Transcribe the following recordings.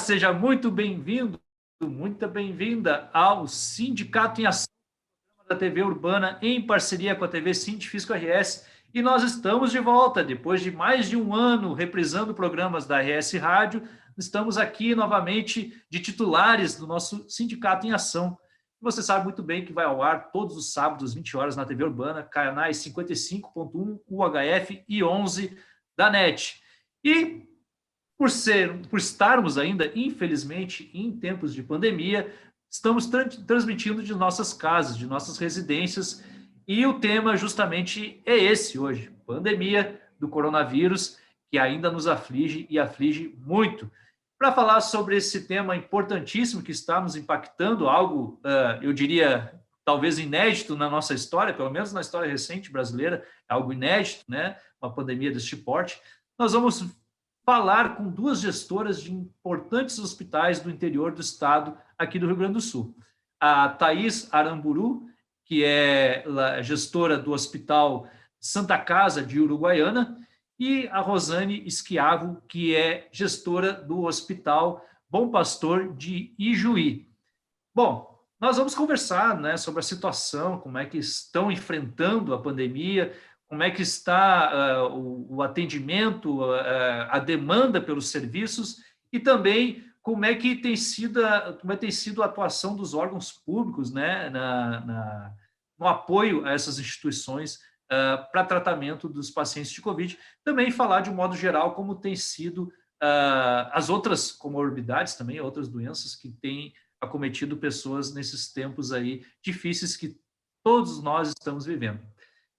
seja muito bem-vindo, muito bem-vinda ao Sindicato em Ação da TV Urbana, em parceria com a TV Científico RS. E nós estamos de volta, depois de mais de um ano reprisando programas da RS Rádio, estamos aqui novamente de titulares do nosso Sindicato em Ação. Você sabe muito bem que vai ao ar todos os sábados, 20 horas, na TV Urbana, canais 55.1, UHF e 11 da NET. E por estarmos ainda, infelizmente, em tempos de pandemia, estamos transmitindo de nossas casas, de nossas residências, e o tema justamente é esse hoje, pandemia do coronavírus, que ainda nos aflige e aflige muito. Para falar sobre esse tema importantíssimo que está nos impactando, algo, eu diria, talvez inédito na nossa história, pelo menos na história recente brasileira, é algo inédito, né? Uma pandemia deste porte. Nós vamos falar com duas gestoras de importantes hospitais do interior do estado, aqui do Rio Grande do Sul. A Thaís Aramburu, que é gestora do Hospital Santa Casa de Uruguaiana, e a Rosane Schiavo, que é gestora do Hospital Bom Pastor de Ijuí. Bom, nós vamos conversar, né, sobre a situação, como é que estão enfrentando a pandemia, como é que está o atendimento, a demanda pelos serviços e também como é que tem sido a atuação dos órgãos públicos, né, no apoio a essas instituições para tratamento dos pacientes de Covid. Também falar de um modo geral como tem sido as outras comorbidades, também outras doenças que têm acometido pessoas nesses tempos aí difíceis que todos nós estamos vivendo.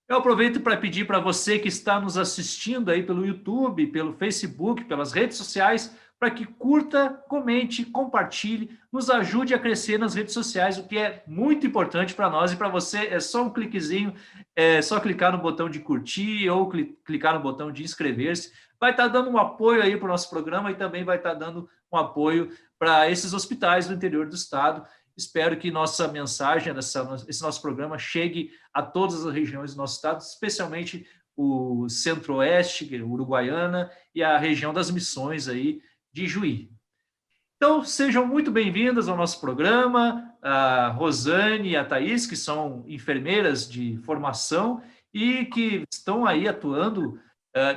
Eu aproveito para pedir para você que está nos assistindo aí pelo YouTube, pelo Facebook, pelas redes sociais, para que curta, comente, compartilhe, nos ajude a crescer nas redes sociais, o que é muito importante para nós e para você. É só um cliquezinho, é só clicar no botão de curtir ou clicar no botão de inscrever-se. Vai estar dando um apoio aí para o nosso programa e também vai estar dando um apoio para esses hospitais do interior do estado. Espero que nossa mensagem, esse nosso programa, chegue a todas as regiões do nosso estado, especialmente o Centro-Oeste, Uruguaiana, e a região das Missões aí de Juí. Então, sejam muito bem-vindas ao nosso programa, a Rosane e a Thaís, que são enfermeiras de formação e que estão aí atuando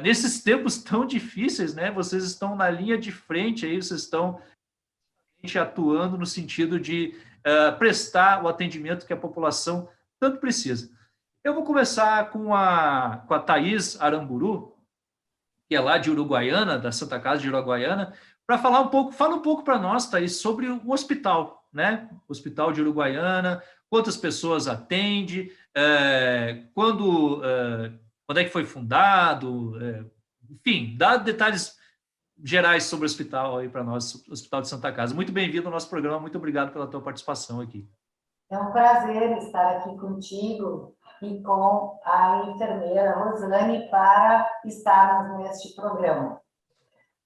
nesses tempos tão difíceis, né? Vocês estão na linha de frente aí, vocês estão atuando no sentido de prestar o atendimento que a população tanto precisa. Eu vou começar com a Thaís Aramburu, que é lá de Uruguaiana, da Santa Casa de Uruguaiana, para falar um pouco, fala um pouco para nós, Thaís, sobre o hospital, né? O Hospital de Uruguaiana, quantas pessoas atende, quando é que foi fundado, enfim, dá detalhes gerais sobre o hospital aí para nós, o Hospital de Santa Casa. Muito bem-vindo ao nosso programa, muito obrigado pela tua participação aqui. É um prazer estar aqui contigo e com a enfermeira Rosane para estarmos neste programa.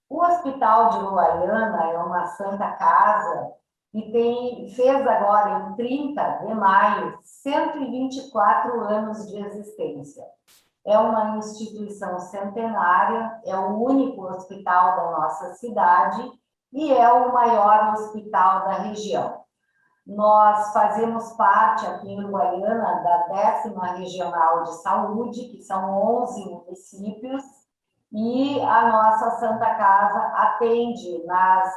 O Hospital de Uruguaiana é uma Santa Casa e fez agora, em 30 de maio, 124 anos de existência. É uma instituição centenária, é o único hospital da nossa cidade e é o maior hospital da região. Nós fazemos parte aqui em Uruguaiana da 10ª Regional de Saúde, que são 11 municípios, e a nossa Santa Casa atende nas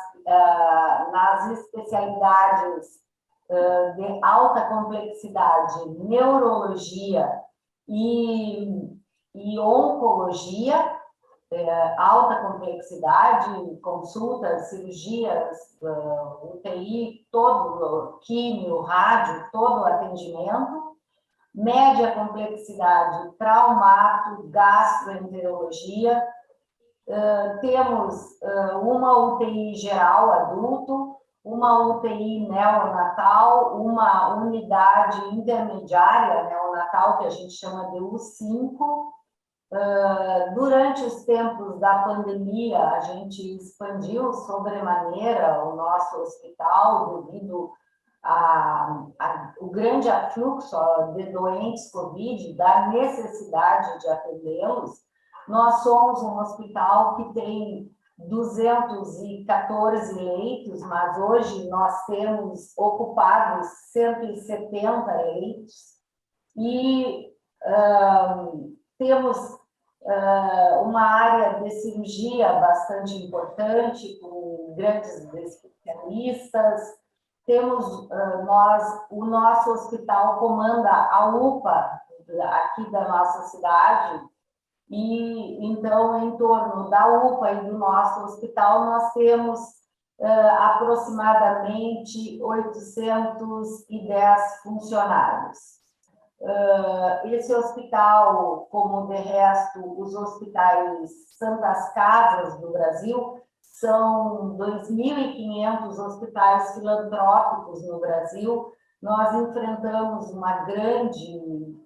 especialidades de alta complexidade, neurologia e oncologia, alta complexidade, consultas, cirurgias, UTI, todo, químio, rádio, todo o atendimento, média complexidade, traumato, gastroenterologia, temos uma UTI geral adulto, uma UTI neonatal, uma unidade intermediária neonatal, que a gente chama de U5. Durante os tempos da pandemia, a gente expandiu sobremaneira o nosso hospital devido ao grande afluxo de doentes Covid, da necessidade de atendê-los. Nós somos um hospital que tem 214 leitos, mas hoje nós temos ocupados 170 leitos e temos uma área de cirurgia bastante importante, com grandes especialistas. Temos o nosso hospital comanda a UPA aqui da nossa cidade, e então, em torno da UPA e do nosso hospital, nós temos aproximadamente 810 funcionários. Esse hospital, como de resto os hospitais Santas Casas do Brasil, são 2.500 hospitais filantrópicos no Brasil. Nós enfrentamos uma grande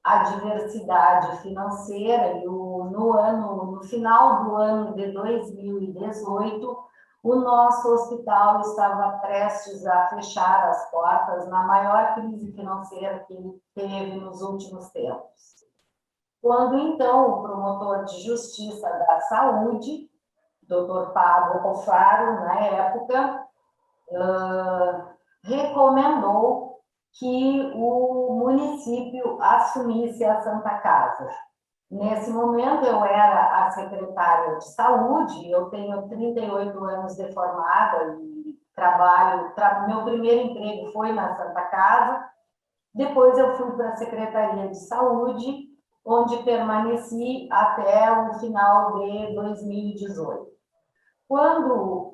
adversidade financeira e no final do ano de 2018, o nosso hospital estava prestes a fechar as portas na maior crise financeira que ele teve nos últimos tempos. Quando, então, o promotor de justiça da saúde, Dr. Pablo Alfaro, na época, recomendou que o município assumisse a Santa Casa. Nesse momento, eu era a secretária de saúde, eu tenho 38 anos de formada e meu primeiro emprego foi na Santa Casa. Depois eu fui para a Secretaria de Saúde, onde permaneci até o final de 2018. Quando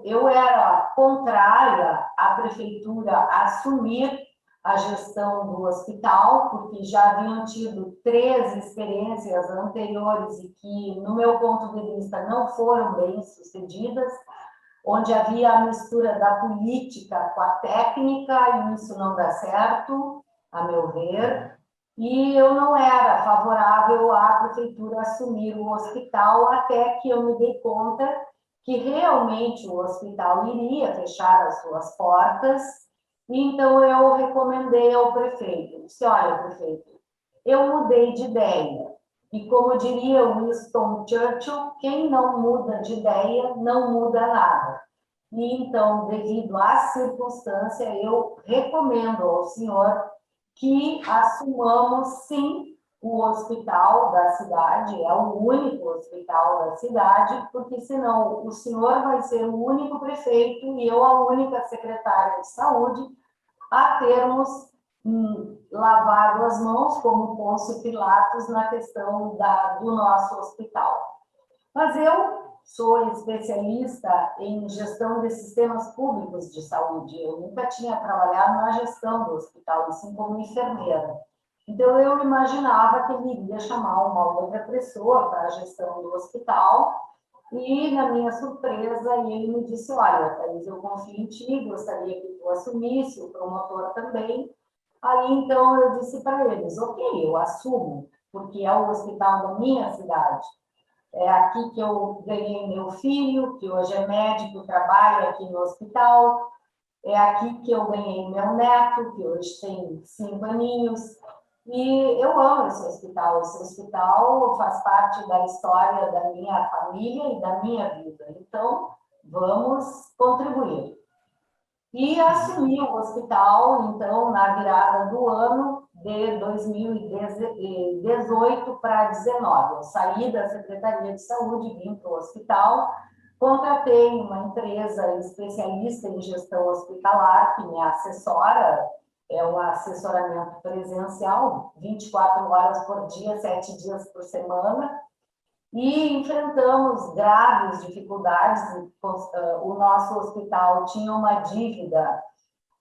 eu era contrária à prefeitura assumir a gestão do hospital, porque já haviam tido 3 experiências anteriores e que, no meu ponto de vista, não foram bem sucedidas, onde havia a mistura da política com a técnica, e isso não dá certo, a meu ver. E eu não era favorável à prefeitura assumir o hospital, até que eu me dei conta que realmente o hospital iria fechar as suas portas. Então eu recomendei ao prefeito, disse: olha, prefeito, eu mudei de ideia. E como diria Winston Churchill, quem não muda de ideia não muda nada. E então, devido à circunstância, eu recomendo ao senhor que assumamos, sim, o hospital da cidade, é o único hospital da cidade, porque senão o senhor vai ser o único prefeito e eu a única secretária de saúde a termos lavado as mãos, como Pôncio Pilatos, na questão do nosso hospital. Mas eu sou especialista em gestão de sistemas públicos de saúde. Eu nunca tinha trabalhado na gestão do hospital, assim como enfermeira. Então, eu imaginava que ele iria chamar uma outra pessoa para a gestão do hospital. E, na minha surpresa, ele me disse: olha, Thaís, eu confio em ti, gostaria que tu assumisse, o promotor também. Aí, então, eu disse para eles: ok, eu assumo, porque é o hospital da minha cidade. É aqui que eu ganhei meu filho, que hoje é médico, trabalha aqui no hospital. É aqui que eu ganhei meu neto, que hoje tem 5 aninhos. E eu amo esse hospital. Esse hospital faz parte da história da minha família e da minha vida. Então, vamos contribuir. E assumi o hospital, então, na virada do ano de 2018 para 2019. Eu saí da Secretaria de Saúde, vim para o hospital, contratei uma empresa especialista em gestão hospitalar, que me assessora, é um assessoramento presencial, 24 horas por dia, 7 dias por semana, e enfrentamos graves dificuldades. O nosso hospital tinha uma dívida,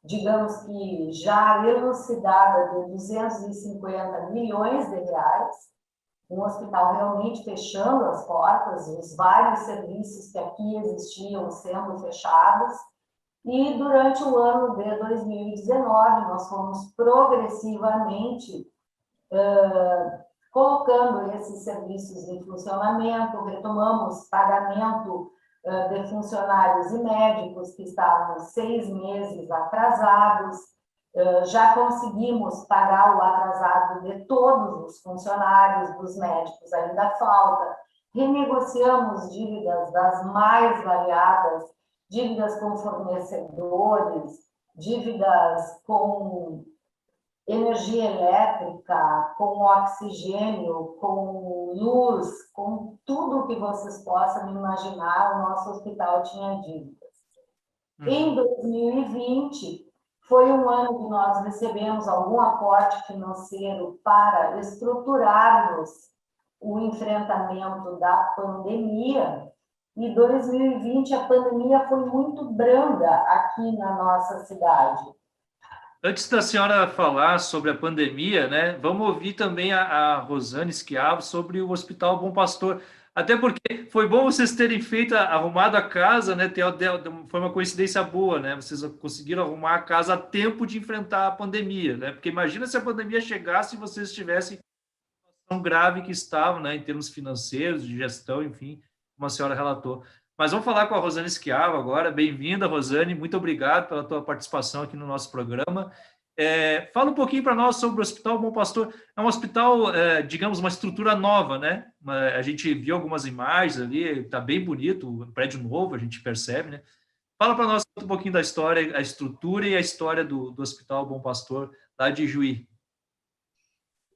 digamos que já elucidada, de 250 milhões de reais, um hospital realmente fechando as portas, os vários serviços que aqui existiam sendo fechados. E durante o ano de 2019, nós fomos progressivamente colocando esses serviços em funcionamento, retomamos pagamento de funcionários e médicos que estavam 6 meses atrasados, já conseguimos pagar o atrasado de todos os funcionários, dos médicos ainda falta. renegociamos dívidas das mais variadas, dívidas com fornecedores, dívidas com energia elétrica, com oxigênio, com luz, com tudo que vocês possam imaginar, o nosso hospital tinha dívidas. Em 2020, foi um ano que nós recebemos algum aporte financeiro para estruturarmos o enfrentamento da pandemia, e 2020 a pandemia foi muito branda aqui na nossa cidade. Antes da senhora falar sobre a pandemia, né, vamos ouvir também a Rosane Schiavo sobre o Hospital Bom Pastor. Até porque foi bom vocês terem feito, arrumado a casa, né? Foi uma coincidência boa, né? Vocês conseguiram arrumar a casa a tempo de enfrentar a pandemia, né? Porque imagina se a pandemia chegasse e vocês estivessem tão grave que estavam, né, em termos financeiros, de gestão, enfim, como a senhora relatou. Mas vamos falar com a Rosane Schiavo agora. Bem-vinda, Rosane. Muito obrigado pela tua participação aqui no nosso programa. Fala um pouquinho para nós sobre o Hospital Bom Pastor. É um hospital, digamos, uma estrutura nova, né? A gente viu algumas imagens ali, está bem bonito, um prédio novo, a gente percebe, né? Fala para nós um pouquinho da história, a estrutura e a história do Hospital Bom Pastor, lá de Juí.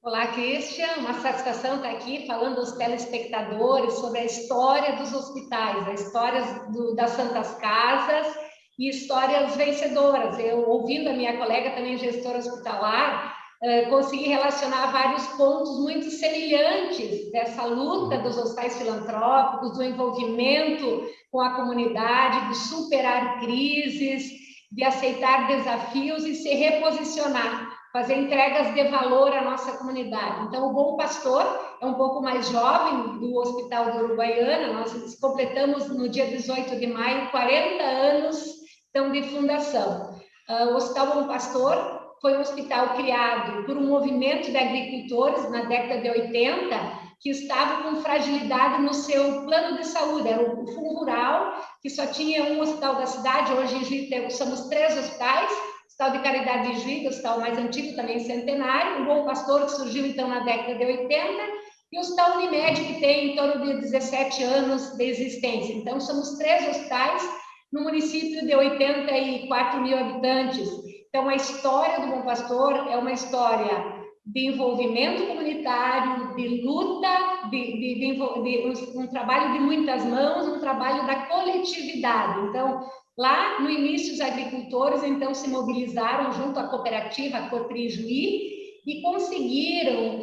Olá, Christian. Uma satisfação estar aqui falando aos telespectadores sobre a história dos hospitais, a história das Santas Casas e histórias vencedoras. Eu, ouvindo a minha colega, também gestora hospitalar, consegui relacionar vários pontos muito semelhantes dessa luta dos hospitais filantrópicos, do envolvimento com a comunidade, de superar crises, de aceitar desafios e se reposicionar, fazer entregas de valor à nossa comunidade. Então, o Bom Pastor é um pouco mais jovem do Hospital do Uruguaiana. Nós completamos no dia 18 de maio 40 anos então, de fundação. O Hospital Bom Pastor foi um hospital criado por um movimento de agricultores na década de 80, que estava com fragilidade no seu plano de saúde. Era o Fundo Rural, que só tinha um hospital da cidade. Hoje em Juí somos 3 hospitais, Hospital de Caridade de Juí, o hospital mais antigo, também centenário, o Bom Pastor, que surgiu então na década de 80, e o Hospital Unimed, que tem em torno de 17 anos de existência. Então, somos 3 hospitais no município de 84 mil habitantes. Então, a história do Bom Pastor é uma história de envolvimento comunitário, de luta, um trabalho de muitas mãos, um trabalho da coletividade. Então, lá no início, os agricultores, então, se mobilizaram junto à cooperativa, a Cotri Juí, e conseguiram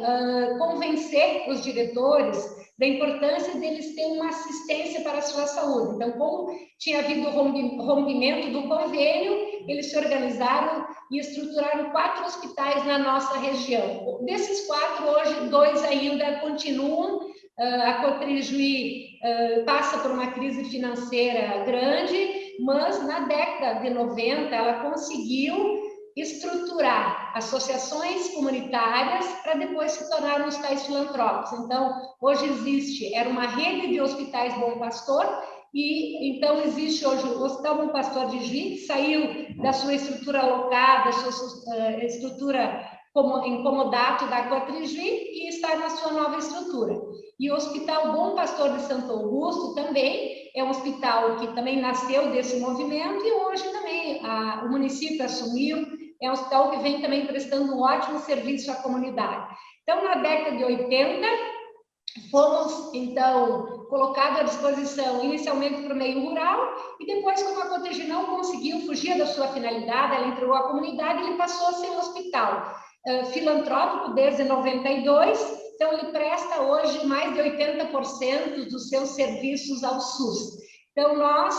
convencer os diretores da importância deles terem uma assistência para a sua saúde. Então, como tinha havido rompimento do convênio, eles se organizaram e estruturaram 4 hospitais na nossa região. Desses 4, hoje, 2 ainda continuam. A Cotri Juí passa por uma crise financeira grande, mas na década de 90 ela conseguiu estruturar associações comunitárias para depois se tornar hospitais filantrópicos. Então, hoje era uma rede de hospitais Bom Pastor, e então existe hoje o Hospital Bom Pastor de Juí, que saiu da sua estrutura alocada, da sua estrutura em comodato da Cotri Juí, e está na sua nova estrutura. E o Hospital Bom Pastor de Santo Augusto também é um hospital que também nasceu desse movimento, e hoje também o município assumiu. É um hospital que vem também prestando um ótimo serviço à comunidade. Então, na década de 80, fomos, então, colocados à disposição inicialmente para o meio rural, e depois, como a Cotri não conseguiu fugir da sua finalidade, ela entregou à comunidade, ele passou a ser um hospital filantrópico desde 92, então ele presta hoje mais de 80% dos seus serviços ao SUS. Então, nós,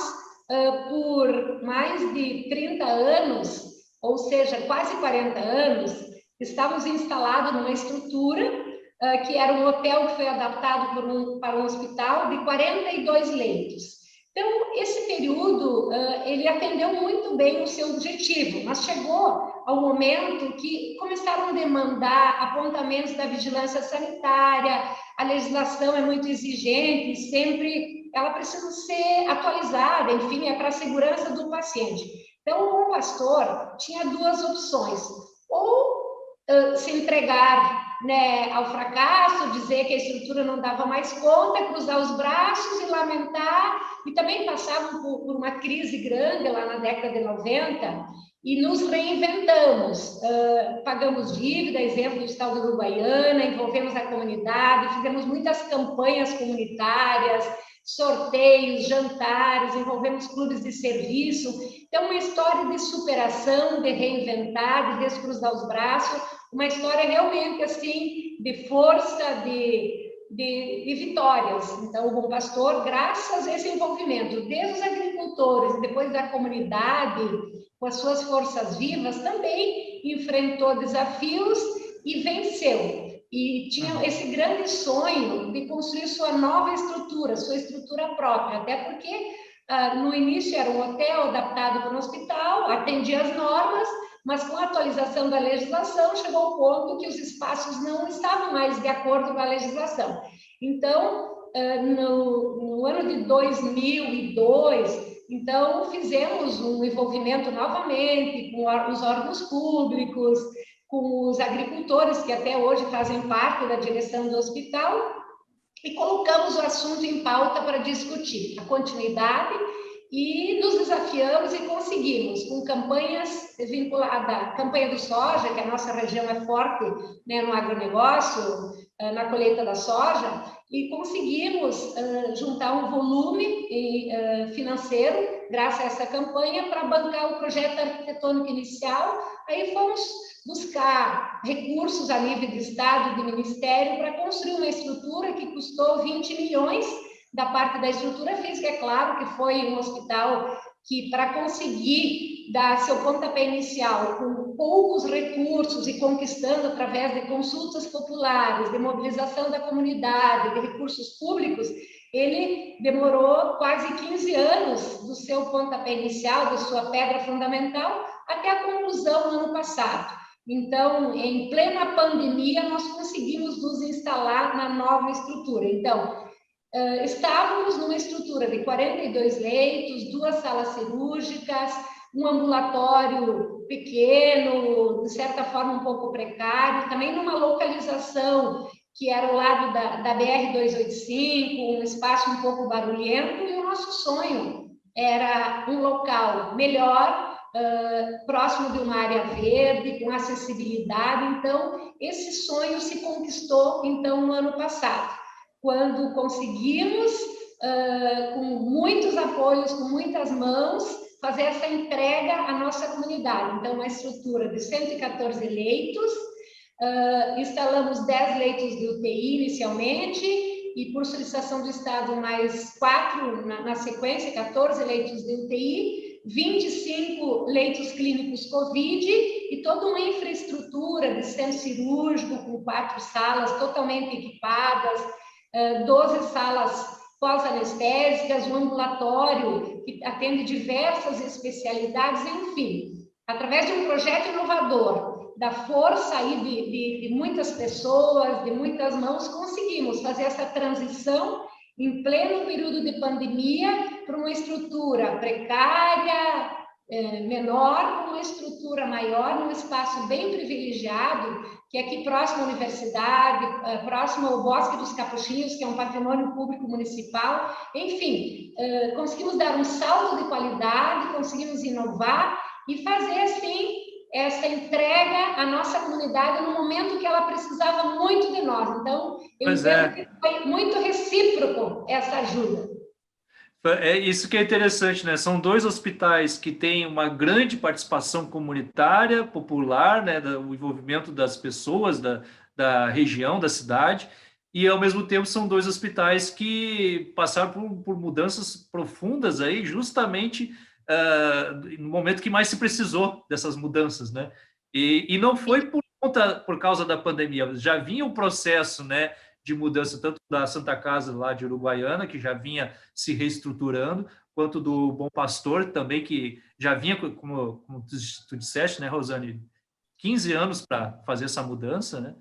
por mais de 30 anos, ou seja, quase 40 anos, estávamos instalados numa estrutura que era um hotel que foi adaptado para um hospital de 42 leitos. Então, esse período, ele atendeu muito bem o seu objetivo, mas chegou ao momento que começaram a demandar apontamentos da vigilância sanitária, a legislação é muito exigente e sempre ela precisa ser atualizada, enfim, é para a segurança do paciente. Então, o Bom Pastor tinha 2 opções: ou se entregar, né, ao fracasso, dizer que a estrutura não dava mais conta, cruzar os braços e lamentar, e também passavam por uma crise grande lá na década de 90, e nos reinventamos, pagamos dívida, exemplo do estado do Uruguaiana, envolvemos a comunidade, fizemos muitas campanhas comunitárias, sorteios, jantares, envolvemos clubes de serviço. Então, uma história de superação, de reinventar, de descruzar os braços, uma história realmente assim de força, de vitórias. Então, o Bom Pastor, graças a esse envolvimento, desde os agricultores e depois da comunidade, com as suas forças vivas, também enfrentou desafios e venceu. E tinha esse grande sonho de construir sua nova estrutura, sua estrutura própria, até porque no início era um hotel adaptado para um hospital, atendia as normas, mas com a atualização da legislação chegou ao ponto que os espaços não estavam mais de acordo com a legislação. Então, no ano de 2002, então, fizemos um envolvimento novamente com os órgãos públicos, com os agricultores, que até hoje fazem parte da direção do hospital, e colocamos o assunto em pauta para discutir a continuidade e nos desafiamos e conseguimos, com campanhas vinculadas à campanha do soja, que a nossa região é forte, né, no agronegócio, na colheita da soja, e conseguimos juntar um volume financeiro, graças a essa campanha, para bancar o projeto arquitetônico inicial. Aí fomos buscar recursos a nível de Estado e de Ministério para construir uma estrutura que custou 20 milhões da parte da estrutura física. É claro que foi um hospital que, para conseguir dar seu pontapé inicial com poucos recursos e conquistando através de consultas populares, de mobilização da comunidade, de recursos públicos, ele demorou quase 15 anos do seu pontapé inicial, da sua pedra fundamental, até a conclusão no ano passado. Então, em plena pandemia, nós conseguimos nos instalar na nova estrutura. Então, estávamos numa estrutura de 42 leitos, 2 salas cirúrgicas, um ambulatório pequeno, de certa forma um pouco precário, também numa localização que era ao lado da BR-285, um espaço um pouco barulhento, e o nosso sonho era um local melhor, próximo de uma área verde, com acessibilidade. Então, esse sonho se conquistou, então, no ano passado, quando conseguimos, com muitos apoios, com muitas mãos, fazer essa entrega à nossa comunidade. Então, uma estrutura de 114 leitos, instalamos 10 leitos de UTI inicialmente, e por solicitação do Estado, mais 4 na sequência, 14 leitos de UTI, 25 leitos clínicos Covid e toda uma infraestrutura de centro cirúrgico com 4 salas totalmente equipadas, 12 salas pós-anestésicas, um ambulatório que atende diversas especialidades, enfim. Através de um projeto inovador, da força aí de muitas pessoas, de muitas mãos, conseguimos fazer essa transição em pleno período de pandemia para uma estrutura precária, menor, para uma estrutura maior, num espaço bem privilegiado, que é aqui próximo à universidade, próximo ao Bosque dos Capuchinhos, que é um patrimônio público municipal. Enfim, conseguimos dar um salto de qualidade, conseguimos inovar e fazer, assim, essa entrega à nossa comunidade no momento que ela precisava muito de nós. Então, eu entendo que foi muito recíproco essa ajuda. É isso que é interessante, né? São 2 hospitais que têm uma grande participação comunitária, popular, né? O envolvimento das pessoas da região, da cidade, e ao mesmo tempo são 2 hospitais que passaram por mudanças profundas aí, justamente no momento que mais se precisou dessas mudanças, né? E não foi por causa da pandemia, já vinha um processo, né, de mudança, tanto da Santa Casa lá de Uruguaiana, que já vinha se reestruturando, quanto do Bom Pastor também, que já vinha, como tu disseste, né, Rosane, 15 anos para fazer essa mudança, né?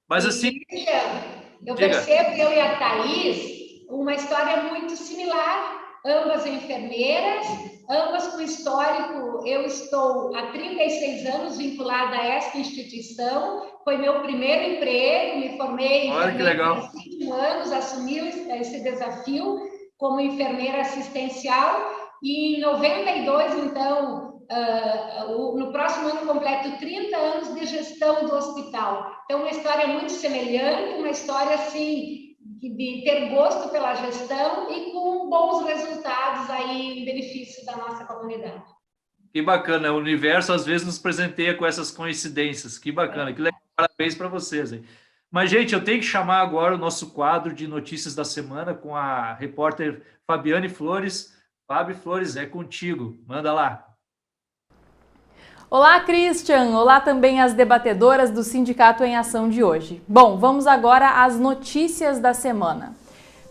Mas assim... Eu percebo, eu e a Thaís, uma história muito similar, ambas enfermeiras, ambas com histórico. Eu estou há 36 anos vinculada a esta instituição, foi meu primeiro emprego, me formei Olha que legal. há 5 anos, assumi esse desafio como enfermeira assistencial, e em 92, então, no próximo ano completo 30 anos de gestão do hospital. Então, uma história muito semelhante, uma história, assim, de ter gosto pela gestão e com bons resultados aí em benefício da nossa comunidade. Que bacana, o universo às vezes nos presenteia com essas coincidências. Que bacana, que legal, parabéns para vocês aí. Mas, gente, eu tenho que chamar agora o nosso quadro de notícias da semana com a repórter Fabiane Flores. Fábio Flores, é contigo, manda lá. Olá, Christian! Olá também às debatedoras do Sindicato em Ação de hoje. Bom, vamos agora às notícias da semana.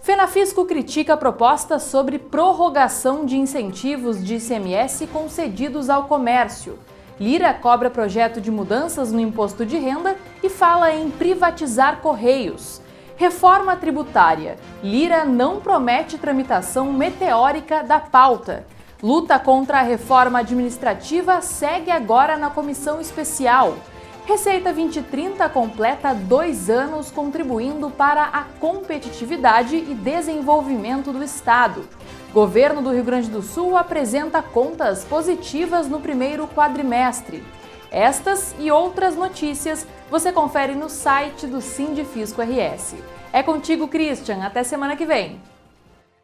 Fenafisco critica a proposta sobre prorrogação de incentivos de ICMS concedidos ao comércio. Lira cobra projeto de mudanças no imposto de renda e fala em privatizar Correios. Reforma tributária. Lira não promete tramitação meteórica da pauta. Luta contra a reforma administrativa segue agora na comissão especial. Receita 2030 completa 2 anos contribuindo para a competitividade e desenvolvimento do Estado. Governo do Rio Grande do Sul apresenta contas positivas no primeiro quadrimestre. Estas e outras notícias você confere no site do Sindifisco RS. É contigo, Christian. Até semana que vem.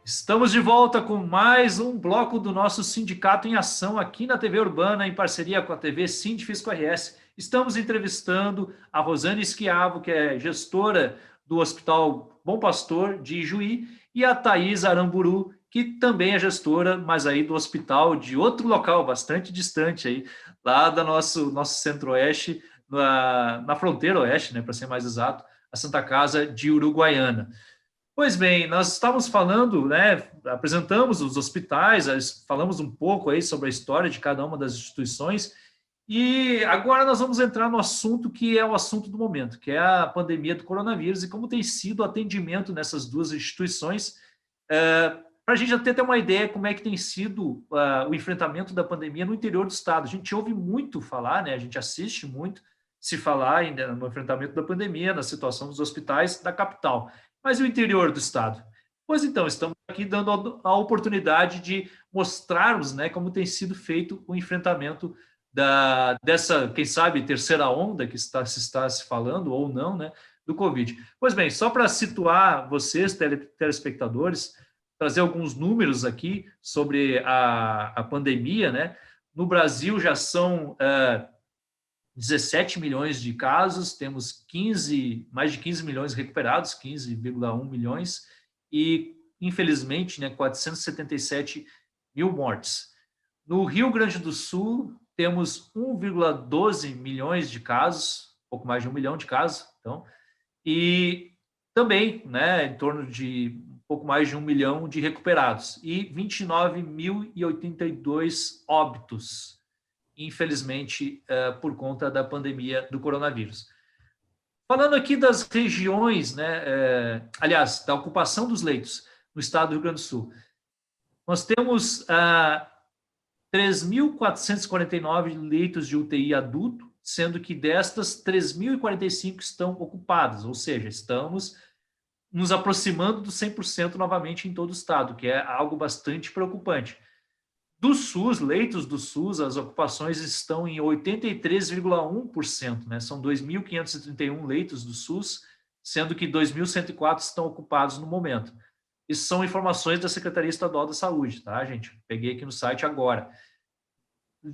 Estamos de volta com mais um bloco do nosso Sindicato em Ação aqui na TV Urbana, em parceria com a TV Sindifisco RS. Estamos entrevistando a Rosane Schiavo, que é gestora do Hospital Bom Pastor de Ijuí, e a Thaís Aramburu, que também é gestora, mas aí do hospital de outro local, bastante distante, aí, lá do nosso centro-oeste, na fronteira oeste, né, para ser mais exato, a Santa Casa de Uruguaiana. Pois bem, nós estávamos falando, né, apresentamos os hospitais, falamos um pouco aí sobre a história de cada uma das instituições, e agora nós vamos entrar no assunto que é o assunto do momento, que é a pandemia do coronavírus e como tem sido o atendimento nessas duas instituições, para a gente até ter uma ideia como é que tem sido o enfrentamento da pandemia no interior do estado. A gente ouve muito falar, né, a gente assiste muito se falar no enfrentamento da pandemia, na situação dos hospitais da capital. Mas e o interior do estado? Pois então, estamos aqui dando a oportunidade de mostrarmos, né, como tem sido feito o enfrentamento dessa, quem sabe, terceira onda que se está se falando, ou não, né, do Covid. Pois bem, só para situar vocês, telespectadores, trazer alguns números aqui sobre a pandemia, né? No Brasil já são 17 milhões de casos, temos mais de 15 milhões recuperados, 15,1 milhões, e, infelizmente, né, 477 mil mortes. No Rio Grande do Sul, temos 1,12 milhões de casos, pouco mais de 1 milhão de casos, então, e também, né, em torno de pouco mais de 1 milhão de recuperados, e 29.082 óbitos, infelizmente, por conta da pandemia do coronavírus. Falando aqui das regiões, né, aliás, da ocupação dos leitos no estado do Rio Grande do Sul, nós temos 3.449 leitos de UTI adulto, sendo que destas, 3.045 estão ocupadas, ou seja, estamos nos aproximando do 100% novamente em todo o estado, que é algo bastante preocupante. Do SUS, leitos do SUS, as ocupações estão em 83,1%, né? São 2.531 leitos do SUS, sendo que 2.104 estão ocupados no momento. Isso são informações da Secretaria Estadual da Saúde, tá, gente? Peguei aqui no site agora.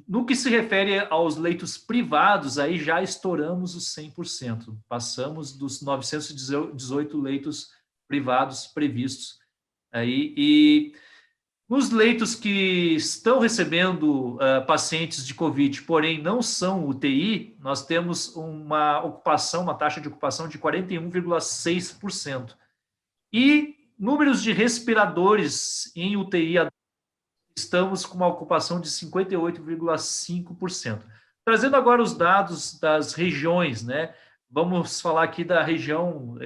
No que se refere aos leitos privados, aí já estouramos os 100%. Passamos dos 918 leitos privados previstos. Aí, e nos leitos que estão recebendo pacientes de Covid, porém não são UTI, nós temos uma taxa de ocupação de 41,6%. E números de respiradores em UTI, estamos com uma ocupação de 58,5%. Trazendo agora os dados das regiões, né? Vamos falar aqui da região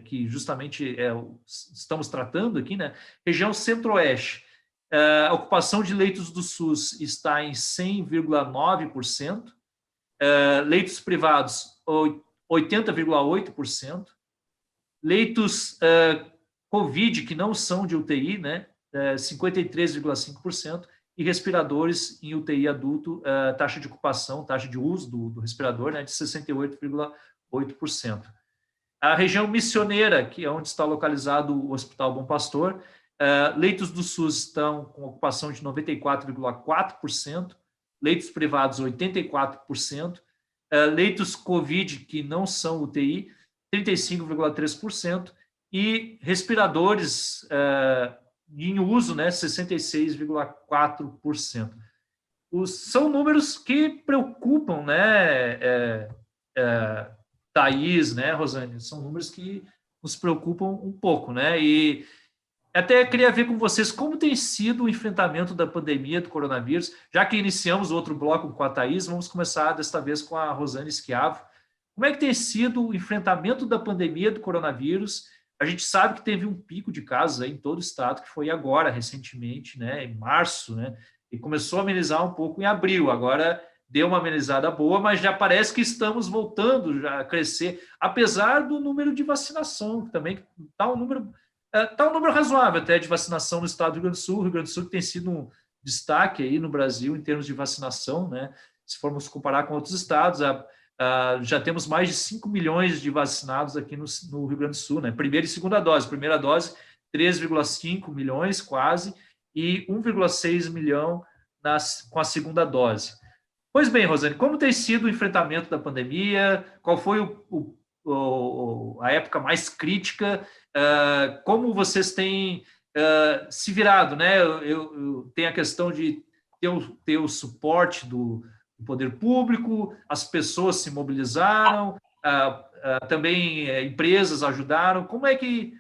que justamente estamos tratando aqui, né? Região Centro-Oeste. A ocupação de leitos do SUS está em 100,9%, leitos privados 80,8%, leitos COVID que não são de UTI, né, 53,5%, e respiradores em UTI adulto, taxa de ocupação, taxa de uso do respirador, né, de 68,8%. A região missioneira, que é onde está localizado o Hospital Bom Pastor, leitos do SUS estão com ocupação de 94,4%, leitos privados 84%, leitos COVID que não são UTI 35,3% e respiradores em uso, né, 66,4%. São números que preocupam, né, Thaís, né, Rosane? São números que nos preocupam um pouco, né? E até queria ver com vocês como tem sido o enfrentamento da pandemia do coronavírus. Já que iniciamos outro bloco com a Thaís, vamos começar desta vez com a Rosane Schiavo. Como é que tem sido o enfrentamento da pandemia do coronavírus? A gente sabe que teve um pico de casos aí em todo o estado, que foi agora, recentemente, né, em março, né, e começou a amenizar um pouco em abril. Agora deu uma amenizada boa, mas já parece que estamos voltando já a crescer, apesar do número de vacinação, que também está um número razoável até de vacinação no estado do Rio Grande do Sul. O Rio Grande do Sul que tem sido um destaque aí no Brasil em termos de vacinação, né? Se formos comparar com outros estados, já temos mais de 5 milhões de vacinados aqui no Rio Grande do Sul, né? Primeira e segunda dose. Primeira dose, 3,5 milhões quase, e 1,6 milhão com a segunda dose. Pois bem, Rosane, como tem sido o enfrentamento da pandemia? Qual foi a época mais crítica? Como vocês têm se virado, né? Eu tenho a questão de ter o suporte do poder público, as pessoas se mobilizaram, também empresas ajudaram. Como é que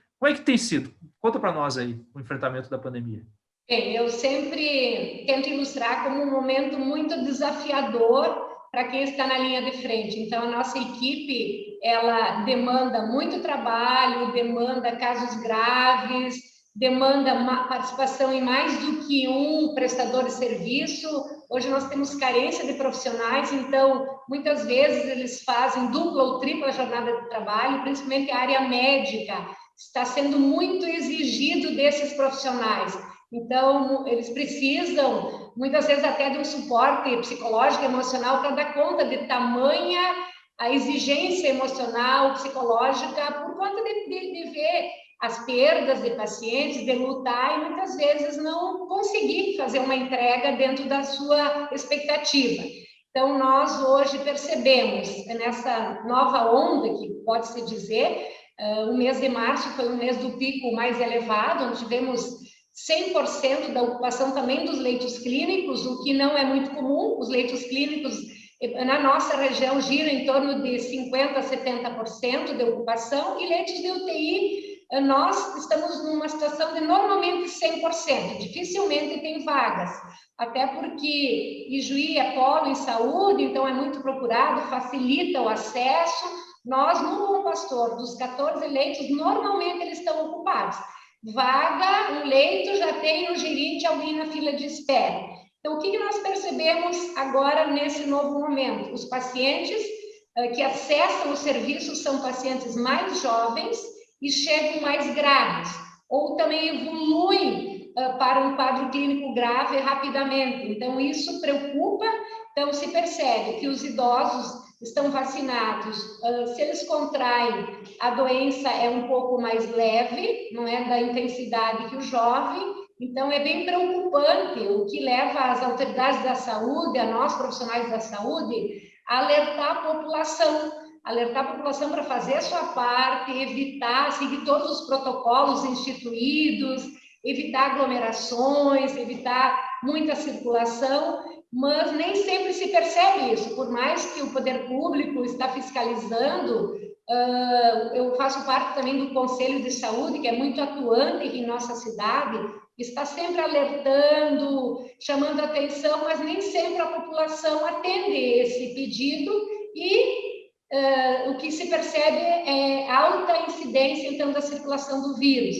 tem sido? Conta para nós aí o enfrentamento da pandemia. Bem, eu sempre tento ilustrar como um momento muito desafiador para quem está na linha de frente. Então, a nossa equipe, ela demanda muito trabalho, demanda casos graves, demanda participação em mais do que um prestador de serviço. Hoje nós temos carência de profissionais, então, muitas vezes eles fazem dupla ou tripla jornada de trabalho, principalmente a área médica. Está sendo muito exigido desses profissionais. Então, eles precisam, muitas vezes, até de um suporte psicológico e emocional para dar conta de tamanha a exigência emocional, psicológica, por conta de ver as perdas de pacientes, de lutar e, muitas vezes, não conseguir fazer uma entrega dentro da sua expectativa. Então, nós hoje percebemos, nessa nova onda, que pode-se dizer, o mês de março foi um mês do pico mais elevado, onde tivemos 100% da ocupação também dos leitos clínicos, o que não é muito comum. Os leitos clínicos na nossa região giram em torno de 50% a 70% de ocupação, e leitos de UTI, nós estamos numa situação de normalmente 100%, dificilmente tem vagas, até porque Ijuí é polo em saúde, então é muito procurado, facilita o acesso. Nós, no Bom Pastor, dos 14 leitos, normalmente eles estão ocupados. Vaga, um leito, já tem no gerente alguém na fila de espera. Então, o que nós percebemos agora nesse novo momento? Os pacientes que acessam o serviço são pacientes mais jovens e chegam mais graves, ou também evoluem para um quadro clínico grave rapidamente. Então, isso preocupa. Então, se percebe que os idosos estão vacinados, se eles contraem, a doença é um pouco mais leve, não é da intensidade que o jovem. Então, é bem preocupante, o que leva as autoridades da saúde, a nós, profissionais da saúde, a alertar a população para fazer a sua parte, evitar, seguir todos os protocolos instituídos, evitar aglomerações, evitar muita circulação, mas nem sempre se percebe isso. Por mais que o poder público está fiscalizando, eu faço parte também do Conselho de Saúde, que é muito atuante aqui em nossa cidade, está sempre alertando, chamando atenção, mas nem sempre a população atende esse pedido e o que se percebe é alta incidência, então, da circulação do vírus.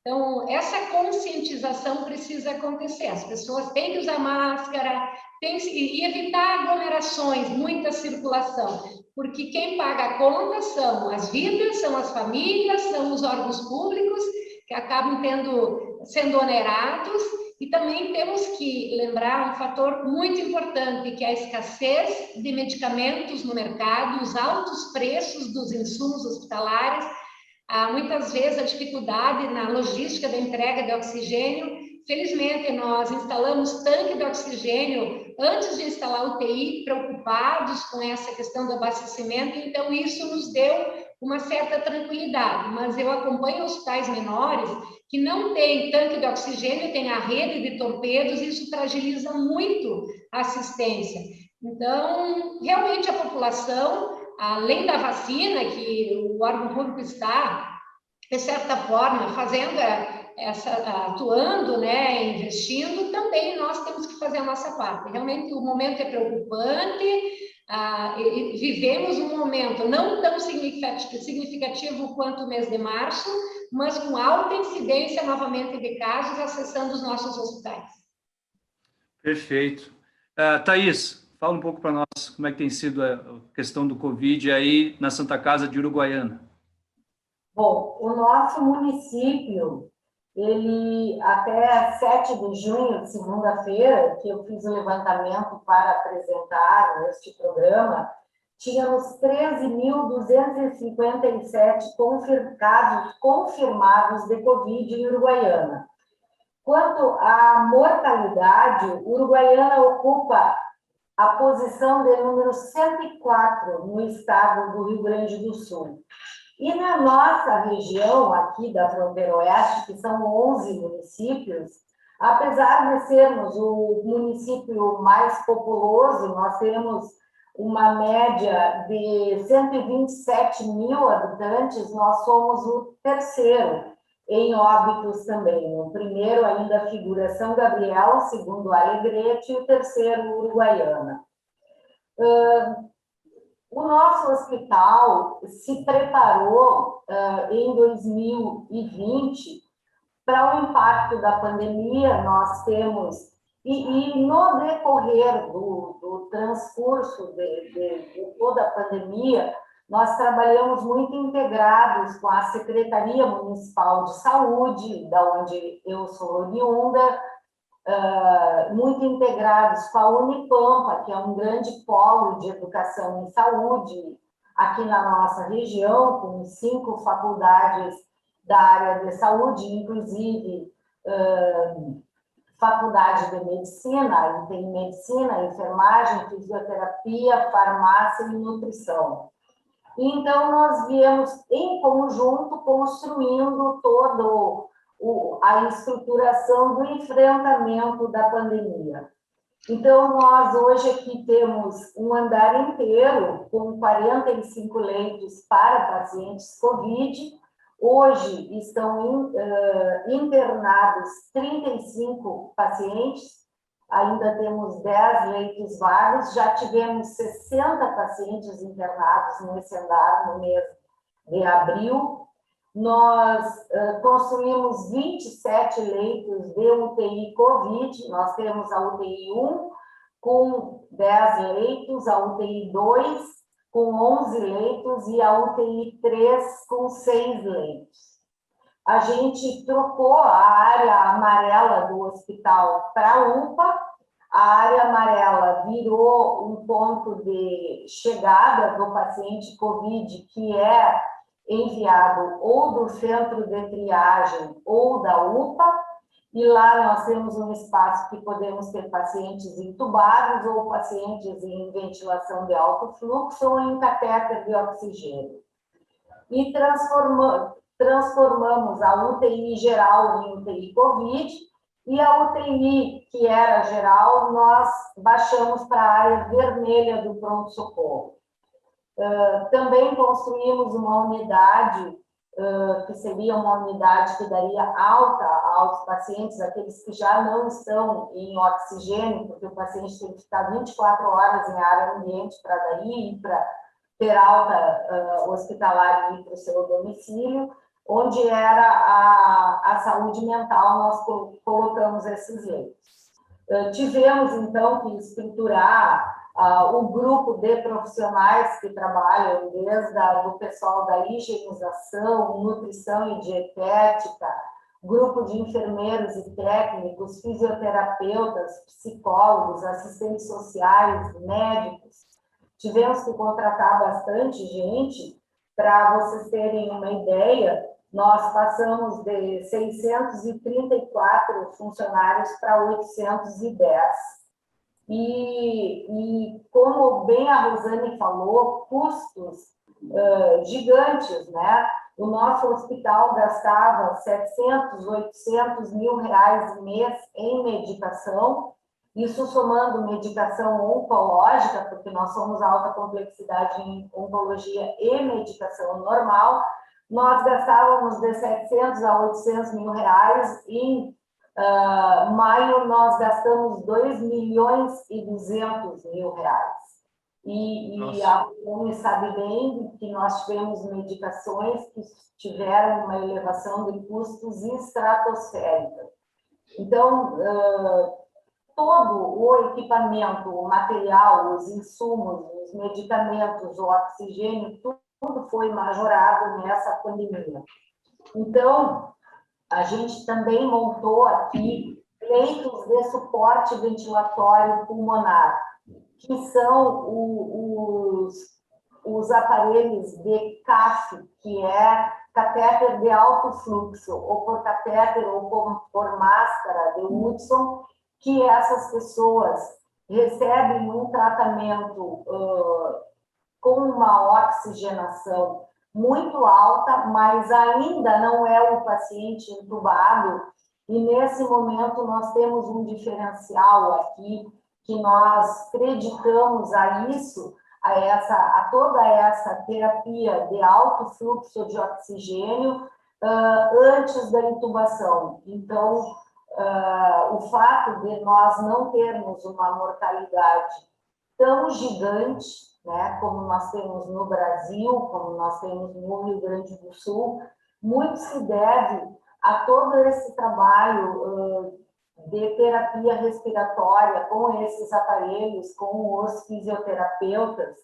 Então, essa conscientização precisa acontecer. As pessoas têm que usar máscara, e evitar aglomerações, muita circulação, porque quem paga a conta são as vidas, são as famílias, são os órgãos públicos que acabam sendo onerados. E também temos que lembrar um fator muito importante, que é a escassez de medicamentos no mercado, os altos preços dos insumos hospitalares, muitas vezes a dificuldade na logística da entrega de oxigênio. Felizmente, nós instalamos tanque de oxigênio antes de instalar o UTI, preocupados com essa questão do abastecimento, então isso nos deu uma certa tranquilidade. Mas eu acompanho hospitais menores que não têm tanque de oxigênio, tem a rede de torpedos, e isso fragiliza muito a assistência. Então, realmente a população, além da vacina, que o órgão público está, de certa forma, atuando, né, investindo, também nós temos que fazer a nossa parte. Realmente o momento é preocupante, vivemos um momento não tão significativo quanto o mês de março, mas com alta incidência novamente de casos acessando os nossos hospitais. Perfeito. Thaís, fala um pouco para nós como é que tem sido a questão do Covid aí na Santa Casa de Uruguaiana. Bom, o nosso município, ele até 7 de junho, segunda-feira, que eu fiz o levantamento para apresentar neste programa, tínhamos 13.257 casos confirmados de Covid em Uruguaiana. Quanto à mortalidade, Uruguaiana ocupa a posição de número 104 no estado do Rio Grande do Sul. E na nossa região, aqui da fronteira oeste, que são 11 municípios, apesar de sermos o município mais populoso, nós temos uma média de 127 mil habitantes, nós somos o terceiro em óbitos também. O primeiro ainda figura São Gabriel, o segundo Alegrete e o terceiro Uruguaiana. O nosso hospital se preparou em 2020 para o impacto da pandemia. Nós temos, e no decorrer do transcurso de toda a pandemia, nós trabalhamos muito integrados com a Secretaria Municipal de Saúde, da onde eu sou oriunda, muito integrados com a Unipampa, que é um grande polo de educação em saúde aqui na nossa região, com 5 faculdades da área de saúde, inclusive faculdade de medicina, tem medicina, enfermagem, fisioterapia, farmácia e nutrição. Então, nós viemos em conjunto construindo todo a estruturação do enfrentamento da pandemia. Então, nós hoje aqui temos um andar inteiro com 45 leitos para pacientes COVID. Hoje estão internados 35 pacientes, ainda temos 10 leitos vagos, já tivemos 60 pacientes internados nesse andar no mês de abril. Nós construímos 27 leitos de UTI COVID, nós temos a UTI 1 com 10 leitos, a UTI 2 com 11 leitos e a UTI 3 com 6 leitos. A gente trocou a área amarela do hospital para a UPA, a área amarela virou um ponto de chegada do paciente COVID que é enviado ou do centro de triagem ou da UPA, e lá nós temos um espaço que podemos ter pacientes entubados ou pacientes em ventilação de alto fluxo ou em catéter de oxigênio. E transformamos a UTI geral em UTI COVID, e a UTI que era geral, nós baixamos para a área vermelha do pronto-socorro. Também construímos uma unidade, que seria uma unidade que daria alta aos pacientes, aqueles que já não estão em oxigênio, porque o paciente tem que ficar 24 horas em área ambiente para daí ir para ter alta hospitalar e ir para o seu domicílio. onde era a saúde mental, nós colocamos esses leitos. Tivemos, então, que estruturar o grupo de profissionais que trabalham, desde o pessoal da higienização, nutrição e dietética, grupo de enfermeiros e técnicos, fisioterapeutas, psicólogos, assistentes sociais, médicos. Tivemos que contratar bastante gente. Para vocês terem uma ideia, nós passamos de 634 funcionários para 810. E como bem a Rosane falou, custos gigantes, né? O nosso hospital gastava 700, 800 mil reais mês em medicação, isso somando medicação oncológica, porque nós somos alta complexidade em oncologia e medicação normal, nós gastávamos de 700 a 800 mil reais. Em maio, nós gastamos 2 milhões e 200 mil reais. E a Rony sabe bem que nós tivemos medicações que tiveram uma elevação de custos estratosférica. Então, todo o equipamento, o material, os insumos, os medicamentos, o oxigênio, tudo foi majorado nessa pandemia. Então, a gente também montou aqui leitos de suporte ventilatório pulmonar, que são os aparelhos de CAF, que é catéter de alto fluxo, ou por catéter ou por máscara de Hudson, que essas pessoas recebem um tratamento com uma oxigenação muito alta, mas ainda não é o paciente entubado, e nesse momento nós temos um diferencial aqui, que nós dedicamos a isso, a toda essa terapia de alto fluxo de oxigênio antes da intubação. Então, o fato de nós não termos uma mortalidade tão gigante, né, como nós temos no Brasil, como nós temos no Rio Grande do Sul, muito se deve a todo esse trabalho de terapia respiratória com esses aparelhos, com os fisioterapeutas.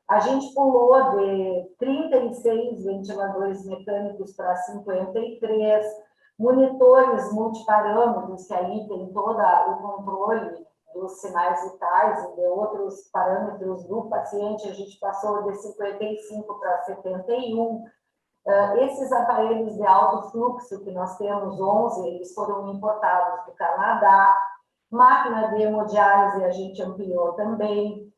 A gente pulou de 36 ventiladores mecânicos para 53, monitores multiparâmetros, que aí tem todo o controle dos sinais vitais e de outros parâmetros do paciente, a gente passou de 55 para 71. Esses aparelhos de alto fluxo, que nós temos 11, eles foram importados do Canadá. Máquina de hemodiálise a gente ampliou também.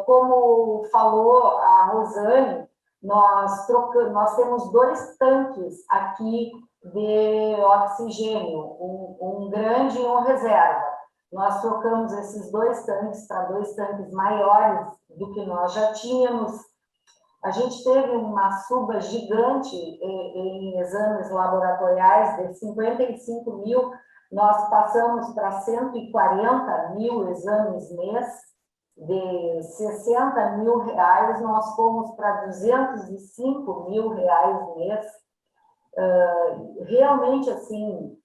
Como falou a Rosane, nós temos 2 tanques aqui de oxigênio, um grande e um reserva. Nós trocamos esses 2 tanques para 2 tanques maiores do que nós já tínhamos. A gente teve uma suba gigante em exames laboratoriais de 55 mil, nós passamos para 140 mil exames mês, de 60 mil reais, nós fomos para 205 mil reais mês. Realmente, assim,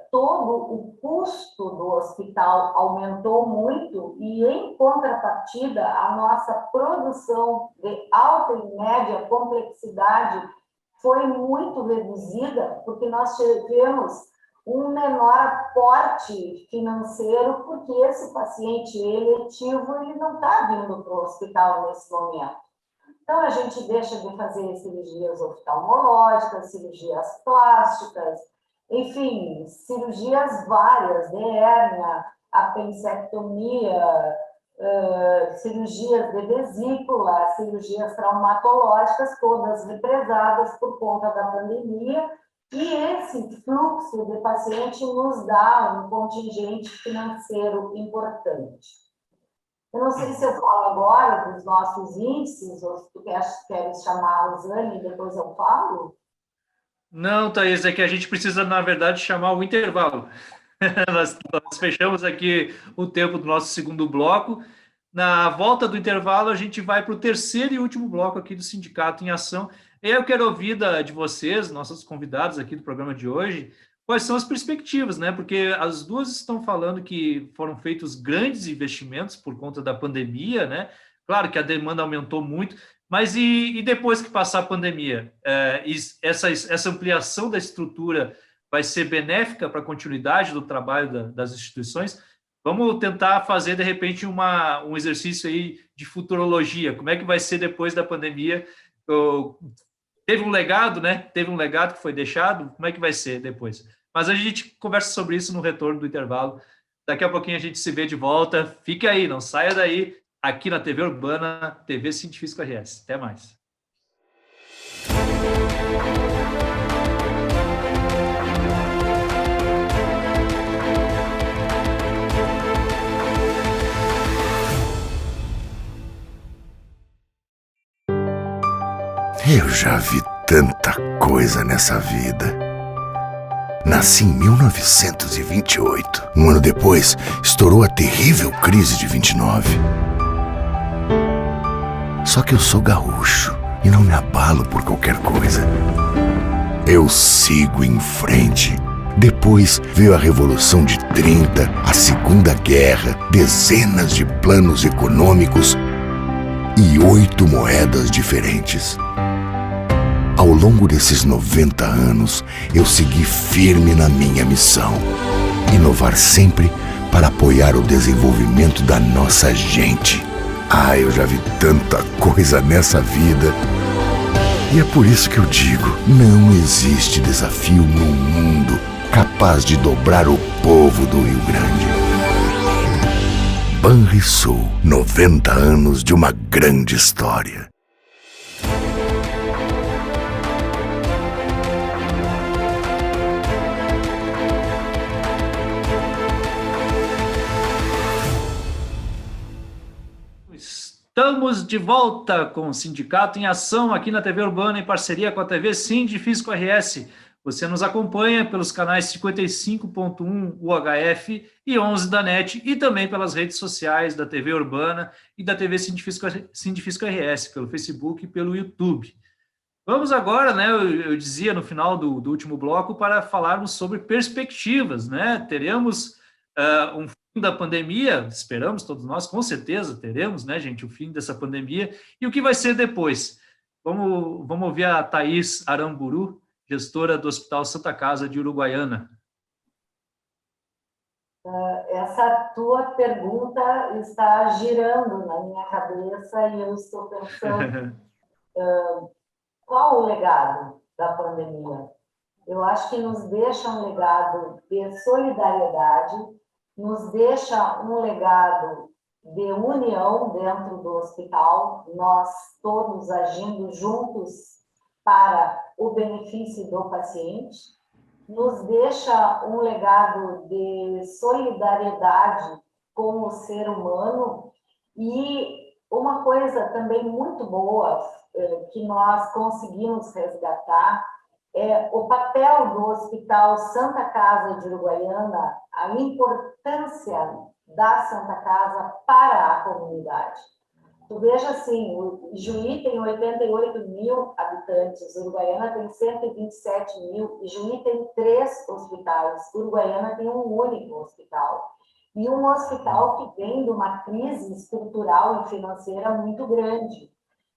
todo o custo do hospital aumentou muito e, em contrapartida, a nossa produção de alta e média complexidade foi muito reduzida, porque nós tivemos um menor aporte financeiro, porque esse paciente eletivo ele não está vindo para o hospital nesse momento. Então, a gente deixa de fazer cirurgias oftalmológicas, cirurgias plásticas, enfim, cirurgias várias, de hérnia, apendicectomia, cirurgias de vesícula, cirurgias traumatológicas, todas represadas por conta da pandemia, e esse fluxo de paciente nos dá um contingente financeiro importante. Eu não sei se eu falo agora dos nossos índices, ou se tu queres chamar a Rosane e depois eu falo. Não, Thaís, é que a gente precisa, na verdade, chamar o intervalo. Nós fechamos aqui o tempo do nosso segundo bloco. Na volta do intervalo, a gente vai para o terceiro e último bloco aqui do Sindicato em Ação. Eu quero ouvir de vocês, nossos convidados aqui do programa de hoje, quais são as perspectivas, né? Porque as duas estão falando que foram feitos grandes investimentos por conta da pandemia, né? Claro que a demanda aumentou muito, mas e depois que passar a pandemia? Essa ampliação da estrutura vai ser benéfica para a continuidade do trabalho das instituições? Vamos tentar fazer, de repente, um exercício aí de futurologia. Como é que vai ser depois da pandemia? Teve um legado, né? Teve um legado que foi deixado. Como é que vai ser depois? Mas a gente conversa sobre isso no retorno do intervalo. Daqui a pouquinho a gente se vê de volta. Fique aí, não saia daí, aqui na TV Urbana, TV Científico RS. Até mais. Eu já vi tanta coisa nessa vida. Nasci em 1928. Um ano depois, estourou a terrível crise de 29. Só que eu sou gaúcho e não me abalo por qualquer coisa. Eu sigo em frente. Depois veio a Revolução de 30, a Segunda Guerra, dezenas de planos econômicos e 8 moedas diferentes. Ao longo desses 90 anos, eu segui firme na minha missão. Inovar sempre para apoiar o desenvolvimento da nossa gente. Eu já vi tanta coisa nessa vida. E é por isso que eu digo, não existe desafio no mundo capaz de dobrar o povo do Rio Grande. Banrisul, 90 anos de uma grande história. Estamos de volta com o Sindicato em Ação aqui na TV Urbana, em parceria com a TV Científico RS. Você nos acompanha pelos canais 55.1 UHF e 11 da NET e também pelas redes sociais da TV Urbana e da TV Científico RS, pelo Facebook e pelo YouTube. Vamos agora, né, eu dizia no final do último bloco, para falarmos sobre perspectivas, né? Teremos um fim da pandemia, esperamos todos nós, com certeza teremos, né, gente, o fim dessa pandemia, e o que vai ser depois? Vamos ouvir a Thaís Aramburu, gestora do Hospital Santa Casa de Uruguaiana. Essa tua pergunta está girando na minha cabeça e eu estou pensando qual o legado da pandemia? Eu acho que nos deixa um legado de solidariedade, nos deixa um legado de união dentro do hospital, nós todos agindo juntos para o benefício do paciente, nos deixa um legado de solidariedade com o ser humano e uma coisa também muito boa que nós conseguimos resgatar é o papel do Hospital Santa Casa de Uruguaiana, a importância da Santa Casa para a comunidade. Tu veja assim, o Juí tem 88 mil habitantes, Uruguaiana tem 127 mil, e Juí tem 3 hospitais, Uruguaiana tem um único hospital. E um hospital que vem de uma crise estrutural e financeira muito grande.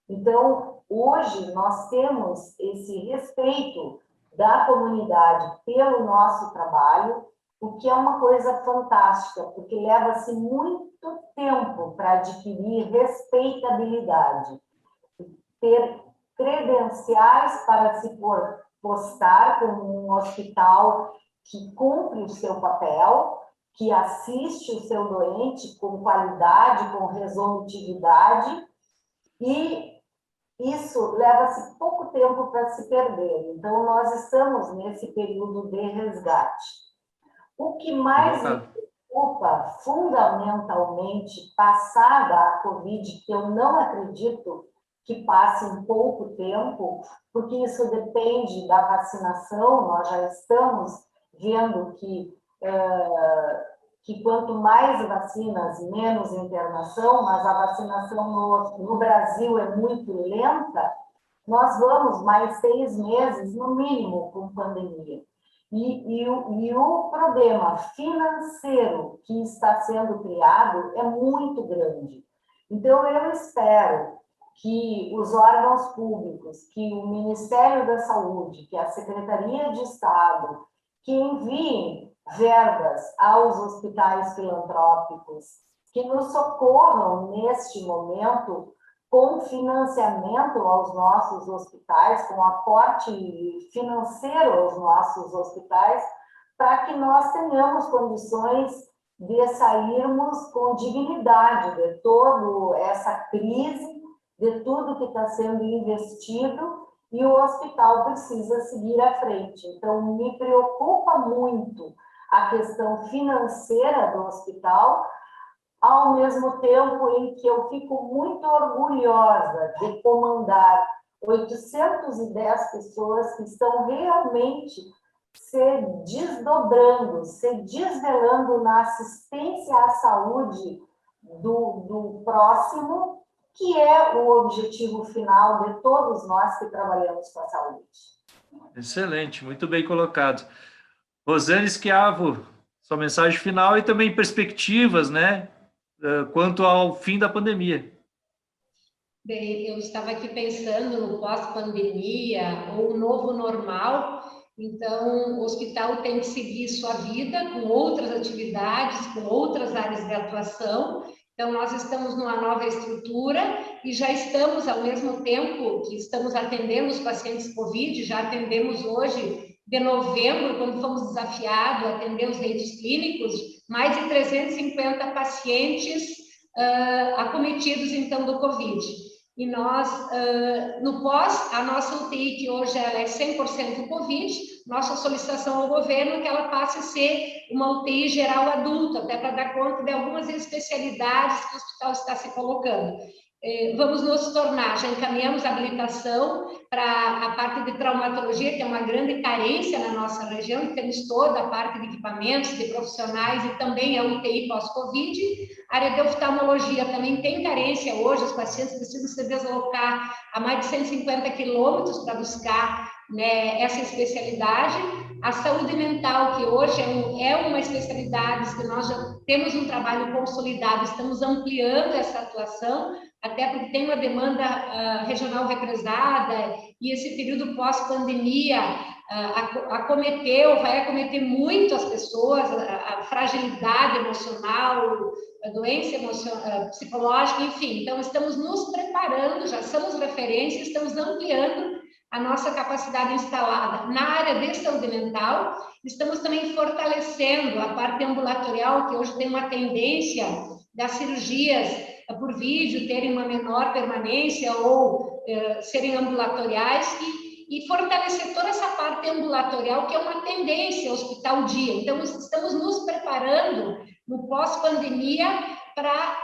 Então, hoje, nós temos esse respeito da comunidade pelo nosso trabalho, o que é uma coisa fantástica, porque leva-se muito tempo para adquirir respeitabilidade, ter credenciais para se postar como um hospital que cumpre o seu papel, que assiste o seu doente com qualidade, com resolutividade, e isso leva-se pouco tempo para se perder. Então, nós estamos nesse período de resgate. O que mais me preocupa, fundamentalmente, passada a Covid, que eu não acredito que passe em pouco tempo, porque isso depende da vacinação, nós já estamos vendo que que quanto mais vacinas, menos internação, mas a vacinação no Brasil é muito lenta, nós vamos mais 6 meses, no mínimo, com pandemia. E o problema financeiro que está sendo criado é muito grande. Então, eu espero que os órgãos públicos, que o Ministério da Saúde, que a Secretaria de Estado, que enviem verbas aos hospitais filantrópicos, que nos socorram neste momento com financiamento aos nossos hospitais, com aporte financeiro aos nossos hospitais, para que nós tenhamos condições de sairmos com dignidade de toda essa crise, de tudo que está sendo investido, e o hospital precisa seguir à frente. Então, me preocupa muito a questão financeira do hospital, ao mesmo tempo em que eu fico muito orgulhosa de comandar 810 pessoas que estão realmente se desdobrando, se desvelando na assistência à saúde do próximo, que é o objetivo final de todos nós que trabalhamos com a saúde. Excelente, muito bem colocado. Rosane Schiavo, sua mensagem final e também perspectivas, né, quanto ao fim da pandemia. Bem, eu estava aqui pensando no pós-pandemia ou novo normal. Então, o hospital tem que seguir sua vida com outras atividades, com outras áreas de atuação. Então, nós estamos numa nova estrutura e já estamos, ao mesmo tempo que estamos atendendo os pacientes COVID, já atendemos hoje, de novembro, quando fomos desafiados a atender os leitos clínicos, mais de 350 pacientes acometidos, então, do COVID. E nós, no pós, a nossa UTI, que hoje ela é 100% Covid, nossa solicitação ao governo é que ela passe a ser uma UTI geral adulta, até para dar conta de algumas especialidades que o hospital está se colocando. Vamos nos tornar, já encaminhamos a habilitação para a parte de traumatologia, que é uma grande carência na nossa região, e temos toda a parte de equipamentos, de profissionais e também a UTI pós-Covid. A área de oftalmologia também tem carência hoje, os pacientes precisam se deslocar a mais de 150 quilômetros para buscar, né, essa especialidade. A saúde mental, que hoje é uma especialidade que nós já temos um trabalho consolidado, estamos ampliando essa atuação, até porque tem uma demanda regional represada, e esse período pós-pandemia vai acometer muito as pessoas, a fragilidade emocional, a doença psicológica, enfim. Então, estamos nos preparando, já somos referência, estamos ampliando a nossa capacidade instalada na área de saúde mental. Estamos também fortalecendo a parte ambulatorial, que hoje tem uma tendência das cirurgias por vídeo terem uma menor permanência ou serem ambulatoriais, e fortalecer toda essa parte ambulatorial, que é uma tendência hospital-dia. Então, estamos nos preparando no pós-pandemia para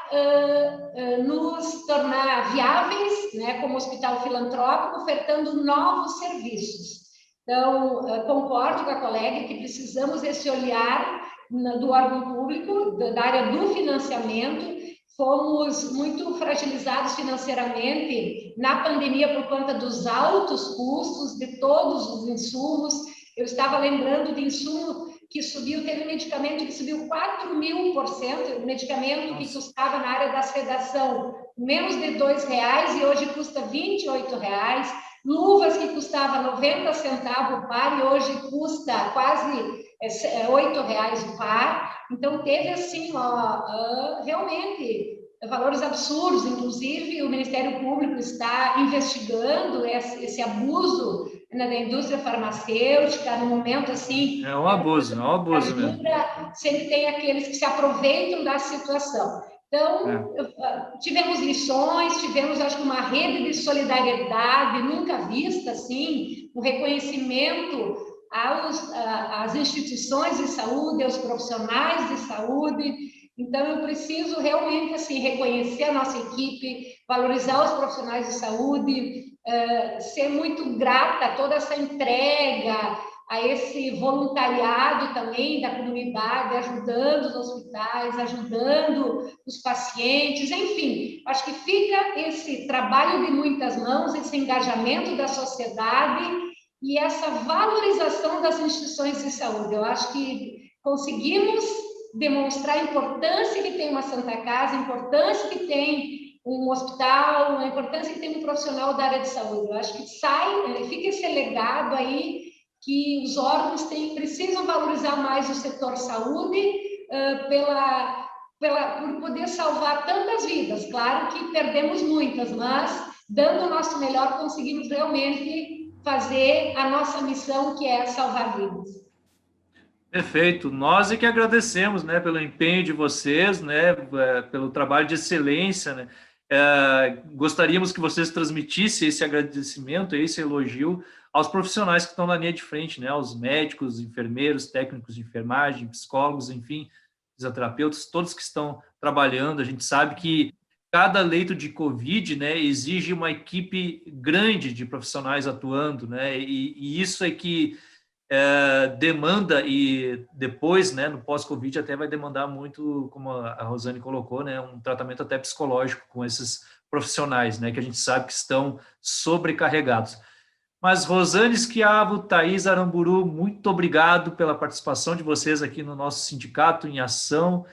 nos tornar viáveis, né, como hospital filantrópico, ofertando novos serviços. Então, concordo com a colega que precisamos desse olhar do órgão público, da área do financiamento. Fomos muito fragilizados financeiramente na pandemia por conta dos altos custos de todos os insumos. Eu estava lembrando de insumo que subiu, teve medicamento que subiu 4.000%, medicamento que custava na área da sedação menos de R$2 e hoje custa R$28. Luvas que custava 90 centavos o par e hoje custa quase R$8 o par. Então, teve, assim, realmente valores absurdos. Inclusive, o Ministério Público está investigando esse abuso, né, da indústria farmacêutica, no momento, assim... É um abuso mesmo. Sempre tem aqueles que se aproveitam da situação. Então, tivemos lições, tivemos, acho que, uma rede de solidariedade nunca vista, assim, um reconhecimento às instituições de saúde, aos profissionais de saúde. Então, eu preciso realmente, assim, reconhecer a nossa equipe, valorizar os profissionais de saúde, ser muito grata a toda essa entrega, a esse voluntariado também da comunidade, ajudando os hospitais, ajudando os pacientes, enfim, acho que fica esse trabalho de muitas mãos, esse engajamento da sociedade e essa valorização das instituições de saúde. Eu acho que conseguimos demonstrar a importância que tem uma Santa Casa, a importância que tem um hospital, a importância que tem um profissional da área de saúde. Eu acho que fica esse legado aí que os órgãos precisam valorizar mais o setor saúde por poder salvar tantas vidas. Claro que perdemos muitas, mas dando o nosso melhor conseguimos realmente fazer a nossa missão, que é salvar vidas. Perfeito. Nós é que agradecemos, né, pelo empenho de vocês, né, pelo trabalho de excelência, né. Gostaríamos que vocês transmitissem esse agradecimento, esse elogio aos profissionais que estão na linha de frente, né, aos médicos, enfermeiros, técnicos de enfermagem, psicólogos, enfim, fisioterapeutas, todos que estão trabalhando. A gente sabe que cada leito de Covid, né, exige uma equipe grande de profissionais atuando, né, e isso é que demanda, e depois, né, no pós-Covid, até vai demandar muito, como a Rosane colocou, né, um tratamento até psicológico com esses profissionais, né, que a gente sabe que estão sobrecarregados. Mas Rosane Schiavo, Thaís Aramburu, muito obrigado pela participação de vocês aqui no nosso Sindicato em Ação.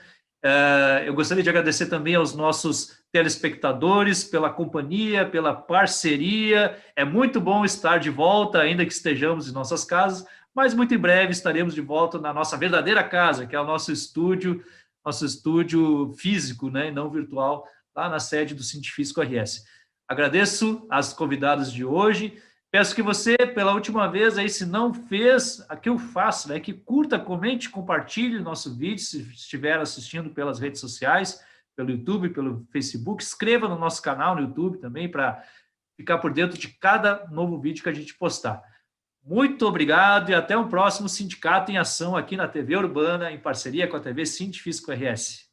Eu gostaria de agradecer também aos nossos telespectadores pela companhia, pela parceria. É muito bom estar de volta, ainda que estejamos em nossas casas, mas muito em breve estaremos de volta na nossa verdadeira casa, que é o nosso estúdio físico, né, e não virtual, lá na sede do Cientifísico RS. Agradeço as convidadas de hoje. Peço que você, pela última vez, aí, se não fez, aqui eu faço, né, que curta, comente, compartilhe o nosso vídeo, se estiver assistindo pelas redes sociais, pelo YouTube, pelo Facebook, inscreva no nosso canal no YouTube também, para ficar por dentro de cada novo vídeo que a gente postar. Muito obrigado e até o próximo Sindicato em Ação aqui na TV Urbana, em parceria com a TV Cientifísico RS.